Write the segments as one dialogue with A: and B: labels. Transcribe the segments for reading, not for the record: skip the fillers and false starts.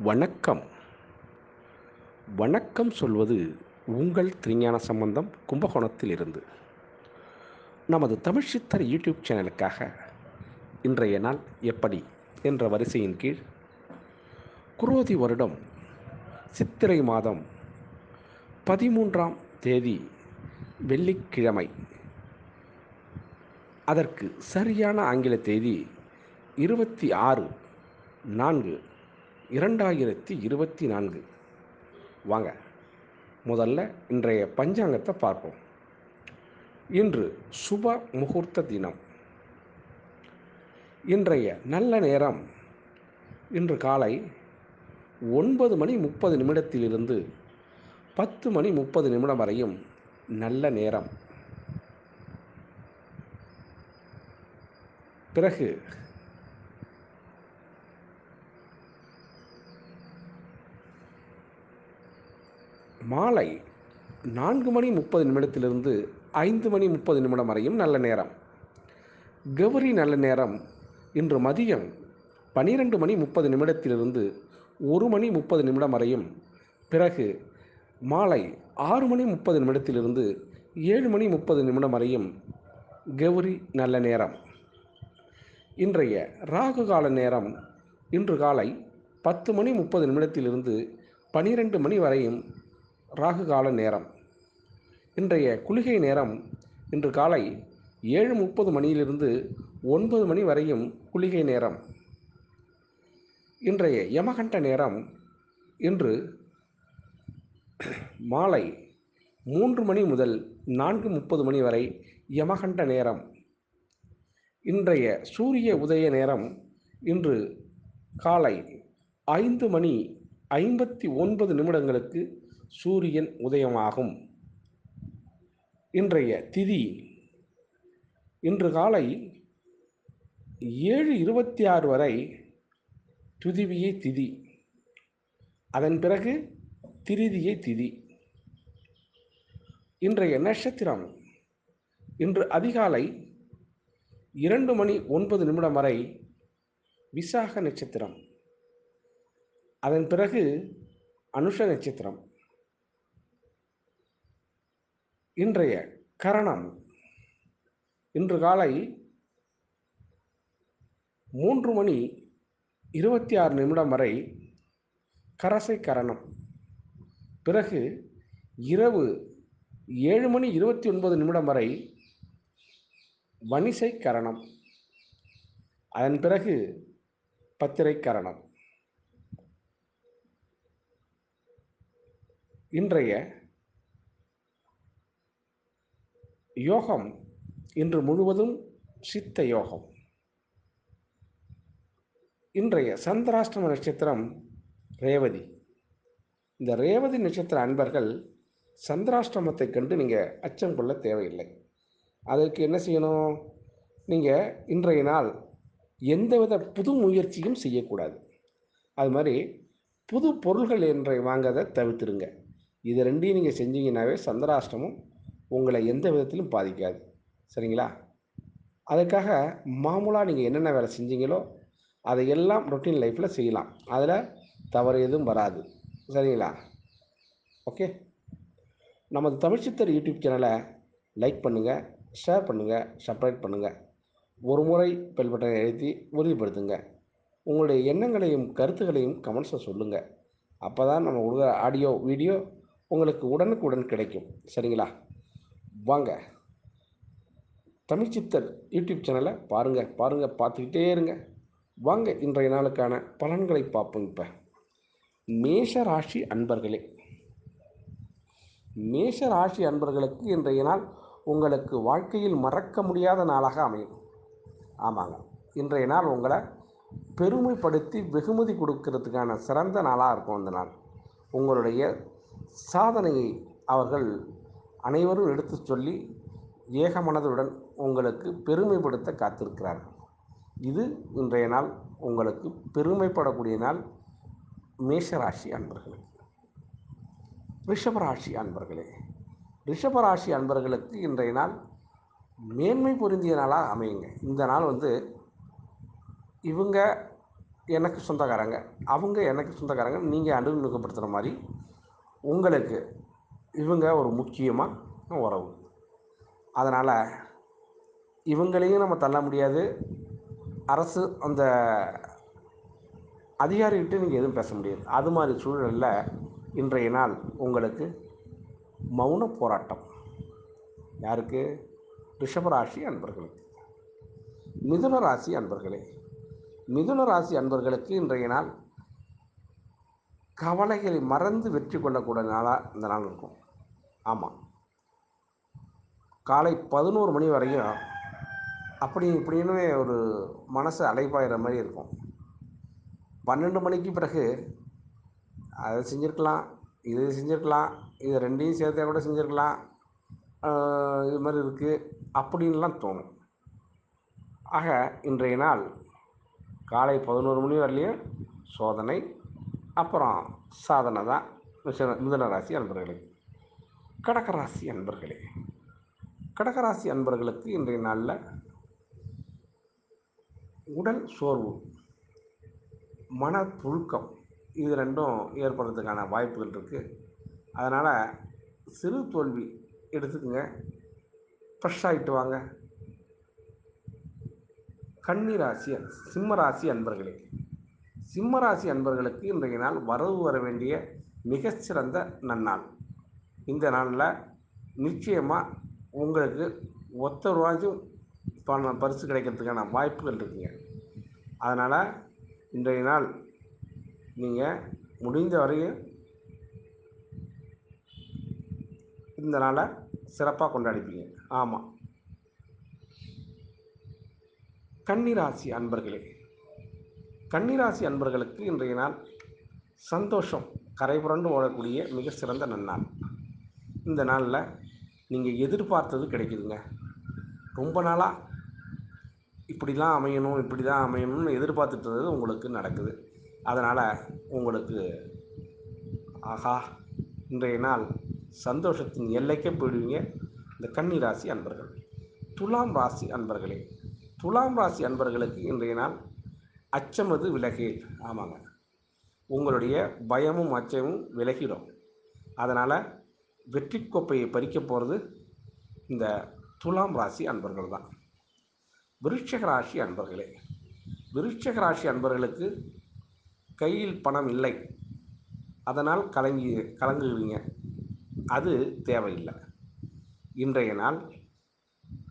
A: வணக்கம். வணக்கம் சொல்வது உங்கள் திருஞான சம்பந்தம் கும்பகோணத்தில் இருந்து. நமது தமிழ் சித்தர் யூடியூப் சேனலுக்காக இன்றைய நாள் எப்படி என்ற வரிசையின் கீழ் குரோதி வருடம் சித்திரை மாதம் 13ஆம் தேதி வெள்ளிக்கிழமை, அதற்கு சரியான ஆங்கில தேதி 26/4/2024. வாங்க முதல்ல இன்றைய பஞ்சாங்கத்தை பார்ப்போம். இன்று சுப முகூர்த்த தினம். இன்றைய நல்ல நேரம் இன்று காலை 9:30 10:30 வரையும் நல்ல நேரம். பிறகு மாலை 4:30 5:30 வரையும் நல்ல நேரம். கௌரி நல்ல நேரம் இன்று மதியம் 12:30 1:30 வரையும். பிறகு மாலை 6:30 7:30 வரையும் கௌரி நல்ல நேரம். இன்றைய ராகு கால நேரம் இன்று காலை 10:30 12 வரையும் ராகு கால நேரம். இன்றைய குளிகை நேரம் இன்று காலை 7:30 9 வரையும் குளிகை நேரம். இன்றைய யமகண்ட நேரம் இன்று மாலை 3 முதல் 4:30 வரை யமகண்ட நேரம். இன்றைய சூரிய உதய நேரம் இன்று காலை 5:59 சூரியன் உதயமாகும். இன்றைய திதி இன்று காலை 7:26 வரை துதிவியை திதி, அதன் பிறகு திரிதியை திதி. இன்றைய நட்சத்திரம் இன்று அதிகாலை 2:09 வரை விசாக நட்சத்திரம், அதன் பிறகு அனுஷ நட்சத்திரம். இன்றைய கரணம் இன்று காலை 3:26 வரை கரசை கரணம். பிறகு இரவு 7:29 வரை வணிசை கரணம், அதன் பிறகு பத்திரை கரணம். இன்றைய யோகம் இன்று முழுவதும் சித்த யோகம். இன்றைய சந்திராஷ்டம நட்சத்திரம் ரேவதி. இந்த ரேவதி நட்சத்திர அன்பர்கள் சந்திராஷ்டமத்தை கண்டு நீங்கள் அச்சம் கொள்ள தேவையில்லை. அதற்கு என்ன செய்யணும்? நீங்கள் இன்றைய நாள் எந்தவித புது முயற்சியும் செய்யக்கூடாது. அது மாதிரி புது பொருள்கள் வாங்கிறதை தவிர்த்துடுங்க. இது ரெண்டையும் நீங்கள் செஞ்சீங்கன்னாவே சந்திராஷ்டமம் உங்களை எந்த விதத்திலும் பாதிக்காது. சரிங்களா? அதுக்காக மாமூலாக நீங்கள் என்னென்ன வேலை செஞ்சீங்களோ அதையெல்லாம் ரொட்டீன் லைஃப்பில் செய்யலாம். அதில் தவறு எதுவும் வராது. சரிங்களா? ஓகே. நமது தமிழ் சித்தர் யூடியூப் சேனலை லைக் பண்ணுங்கள், ஷேர் பண்ணுங்கள், சப்ஸ்கிரைப் பண்ணுங்கள். ஒரு முறை பெல் பட்டனை அழுத்தி உறுதிப்படுத்துங்க. உங்களுடைய எண்ணங்களையும் கருத்துக்களையும் கமெண்ட்ஸில் சொல்லுங்கள். அப்போ தான் நம்ம கொடுக்குற ஆடியோ வீடியோ உங்களுக்கு உடனுக்குடன் கிடைக்கும். சரிங்களா? வாங்க தமிழ் சித்தர் யூடியூப் சேனலை பாருங்கள், பார்த்துக்கிட்டே இருங்க. வாங்க இன்றைய நாளுக்கான பலன்களை பார்ப்போம். இப்போ மேஷ ராசி அன்பர்களே, மேஷ ராசி அன்பர்களுக்கு இன்றைய நாள் உங்களுக்கு வாழ்க்கையில் மறக்க முடியாத நாளாக அமையும். ஆமாங்க, இன்றைய நாள் உங்களை பெருமைப்படுத்தி வெகுமதி கொடுக்கறதுக்கான சிறந்த நாளாக இருக்கும். இந்த நாள் உங்களுடைய சாதனையை அவர்கள் அனைவரும் எடுத்து சொல்லி ஏகமனதுடன் உங்களுக்கு பெருமைப்படுத்த காத்திருக்கிறார்கள். இது இன்றைய நாள் உங்களுக்கு பெருமைப்படக்கூடிய நாள். மேஷராசி அன்பர்களே. ரிஷபராசி அன்பர்களே, ரிஷபராசி அன்பர்களுக்கு இன்றைய நாள் மேன்மை பொருந்திய நாளாக அமையுங்க. இந்த நாள் இவங்க எனக்கு சொந்தக்காரங்க, அவங்க எனக்கு சொந்தக்காரங்க. நீங்கள் அறிமுகப்படுத்துகிற மாதிரி உங்களுக்கு இவங்க ஒரு முக்கியமான உறவு. அதனால் இவங்களையும் நம்ம தள்ள முடியாது. அரசு அந்த அதிகாரிகிட்ட நீங்கள் எதுவும் பேச முடியாது. அது மாதிரி சூழலில் இன்றைய நாள் உங்களுக்கு மௌன போராட்டம். யாருக்கு? ரிஷபராசி அன்பர்களுக்கு. மிதுன ராசி அன்பர்களே, மிதுன ராசி அன்பர்களுக்கு இன்றைய நாள் கவலைகளை மறந்து வெற்றி கொள்ளக்கூடிய நாளாக இந்த நாள் இருக்கும். ஆமாம், காலை 11 மணி வரையும் அப்படி இப்படின்னு ஒரு மனசு அலைப்பாயிற மாதிரி இருக்கும். 12 மணிக்கு பிறகு அதை செஞ்சுருக்கலாம், இது செஞ்சுருக்கலாம், இது ரெண்டையும் சேர்த்தா கூட செஞ்சுருக்கலாம், இது மாதிரி இருக்குது அப்படின்லாம் தோணும். ஆக இன்றைய நாள் காலை 11 மணி வரலையும் சோதனை, அப்புறம் சாதனை தான் மிதுன ராசி அன்பர்களுக்கு. கடகராசி அன்பர்களே, கடகராசி அன்பர்களுக்கு இன்றைய நாளில் உடல் சோர்வு, மன புழுக்கம், இது ரெண்டும் ஏற்படுறதுக்கான வாய்ப்புகள் இருக்குது. அதனால் சிறு தோல்வி எடுத்துக்கங்க, ஃப்ரெஷ் ஆகிட்டு வாங்க. கன்னிராசி சிம்மராசி அன்பர்களே, சிம்மராசி அன்பர்களுக்கு இன்றைய நாள் வரவு வர வேண்டிய மிகச்சிறந்த நன்னாள். இந்த நாளில் நிச்சயமாக உங்களுக்கு ஒத்த ரூபாயும் பரிசு கிடைக்கிறதுக்கான வாய்ப்புகள் இருக்குங்க. அதனால் இன்றைய நாள் நீங்கள் முடிந்த வரையும் இந்த நாளை சிறப்பாக கொண்டாடிப்பீங்க. ஆமாம். கன்னிராசி அன்பர்களே, கன்னிராசி அன்பர்களுக்கு இன்றைய நாள் சந்தோஷம் கரை புரண்டு ஓடக்கூடிய மிக சிறந்த நன்னாள். இந்த நாளில் நீங்கள் எதிர்பார்த்தது கிடைக்குதுங்க. ரொம்ப நாளாக இப்படி தான் அமையணும்னு எதிர்பார்த்துட்டு உங்களுக்கு நடக்குது. அதனால் உங்களுக்கு ஆஹா, இன்றைய நாள் சந்தோஷத்தின் எல்லைக்கே போயிடுவீங்க இந்த கன்னிராசி அன்பர்கள். துலாம் ராசி அன்பர்களே, துலாம் ராசி அன்பர்களுக்கு இன்றைய நாள் அச்சமது விலகி. ஆமாங்க, உங்களுடைய பயமும் அச்சமும் விலகிடும். அதனால் வெற்றி கோப்பையை பறிக்க போகிறது இந்த துலாம் ராசி அன்பர்கள் தான். விருச்சிக ராசி அன்பர்களே, விருச்சிக ராசி அன்பர்களுக்கு கையில் பணம் இல்லை, அதனால் கலங்குவீங்க. அது தேவையில்லை. இன்றைய நாள்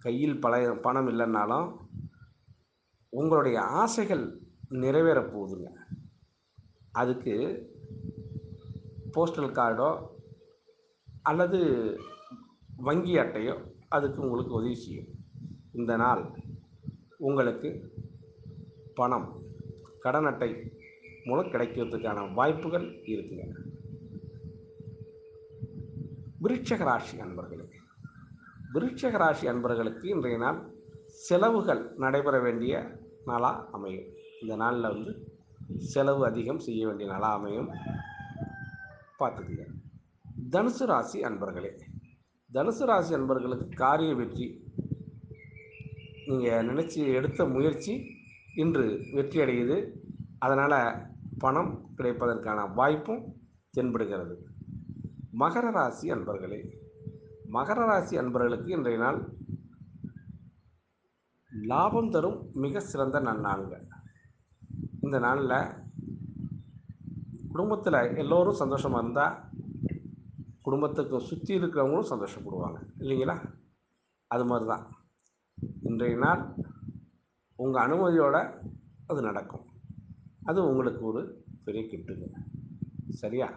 A: கையில் பணம் இல்லைன்னாலும் உங்களுடைய ஆசைகள் நிறைவேறப் போகுதுங்க. அதுக்கு போஸ்டல் கார்டோ அல்லது வங்கி அட்டையோ அதுக்கு உங்களுக்கு உதவி செய்யும். இந்த நாள் உங்களுக்கு பணம் கடன் அட்டை மூலம் கிடைக்கிறதுக்கான வாய்ப்புகள் இருக்குங்க. விருச்சிக ராசி அன்பர்களே, விருச்சிக ராசி அன்பர்களுக்கு இன்றைய நாள் செலவுகள் நடைபெற வேண்டிய நாளாக அமையும். இந்த நாளில் செலவு அதிகம் செய்ய வேண்டிய நாளாக அமையும், பார்த்துக்குங்க. தனுசு ராசி அன்பர்களே, தனுசு ராசி அன்பர்களுக்கு காரிய வெற்றி. நீங்கள் நினச்சி எடுத்த முயற்சி இன்று வெற்றி அடையுது. அதனால் பணம் கிடைப்பதற்கான வாய்ப்பும் தென்படுகிறது. மகர ராசி அன்பர்களே, மகர ராசி அன்பர்களுக்கு இன்றைய நாள் லாபம் தரும் மிக சிறந்த நன்னாளுங்க. இந்த நாளில் குடும்பத்தில் எல்லோரும் சந்தோஷமாக இருந்தால் குடும்பத்துக்கு சுற்றி இருக்கிறவங்களும் சந்தோஷப்படுவாங்க, இல்லைங்களா? அது மாதிரி தான் இன்றைய நாள் உங்கள் அனுமதியோடு அது நடக்கும். அது உங்களுக்கு ஒரு பெரிய கிஃப்ட்டுங்க, சரியா?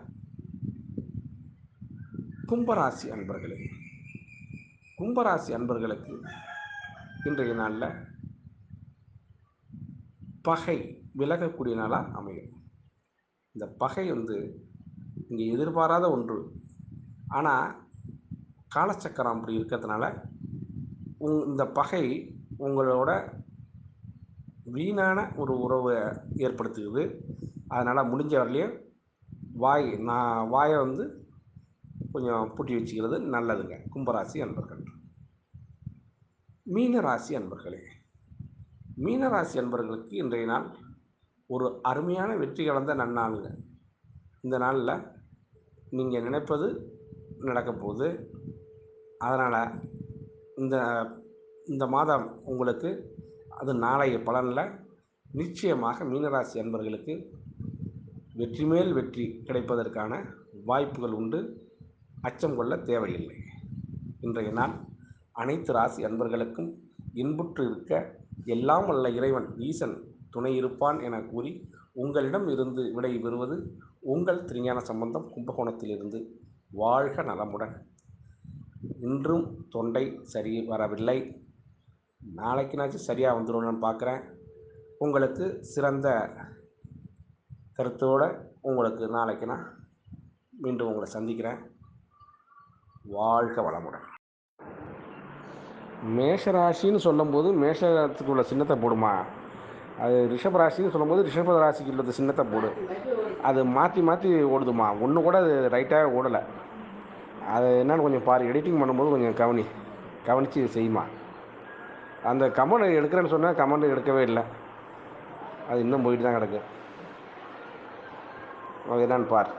A: கும்பராசி அன்பர்களே, கும்பராசி அன்பர்களுக்கு இன்றைய நாளில் பகை விலகக்கூடிய நாளாக அமையும். இந்த பகை இங்கே எதிர்பாராத ஒன்று, ஆனால் காலச்சக்கரம் அப்படி இருக்கிறதுனால இந்த பகை உங்களோட வீணான ஒரு உறவை ஏற்படுத்துகிறது. அதனால் முடிஞ்ச வரலையும் வாயை கொஞ்சம் பூட்டி வச்சுக்கிறது நல்லதுங்க. கும்பராசி அன்பர்கள். மீனராசி அன்பர்களே, மீனராசி அன்பர்களுக்கு இன்றைய நாள் ஒரு அருமையான வெற்றி கலந்த நன்னாளுங்க. இந்த நாளில் நீங்கள் நினைப்பது நடக்கப் போகுது. அதனால் இந்த இந்த மாதம் உங்களுக்கு அது நாளைய பலனில் நிச்சயமாக மீனராசி அன்பர்களுக்கு வெற்றி மேல் வெற்றி கிடைப்பதற்கான வாய்ப்புகள் உண்டு. அச்சம் கொள்ள தேவையில்லை. இன்றைய நாள் அனைத்து ராசி அன்பர்களுக்கும் இன்புற்று இருக்க எல்லாம் வல்ல இறைவன் ஈசன் துணை இருப்பான் என கூறி உங்களிடம் இருந்து விடை பெறுவது உங்கள் திருஞான சம்பந்தம் கும்பகோணத்திலிருந்து. வாழ்க நலமுடன். இன்றும் தொண்டை சரி வரவில்லை. நாளைக்குனாச்சும் சரியாக வந்துடும் பார்க்குறேன். உங்களுக்கு சிறந்த கருத்தோடு உங்களுக்கு நாளைக்கு நான் மீண்டும் உங்களை சந்திக்கிறேன். வாழ்க வளமுடன். மேஷராசின்னு சொல்லும்போது மேஷத்துக்கு உள்ள சின்னத்தை போடுமா, அது ரிஷபராசின்னு சொல்லும்போது ரிஷப ராசிக்கு உள்ள சின்னத்தை போடு. அது மாற்றி மாற்றி ஓடுதுமா, ஒன்று கூட அது ரைட்டாக ஓடலை. அது என்னன்னு கொஞ்சம் பாரு, எடிட்டிங் பண்ணும்போது கொஞ்சம் கவனித்து செய்யுமா. அந்த கமெண்ட் எடுக்கிறேன்னு சொன்னால் கமெண்ட் எடுக்கவே இல்லை, அது இன்னும் போயிட்டு தான் கிடக்கு. அது என்னன்னு பார்.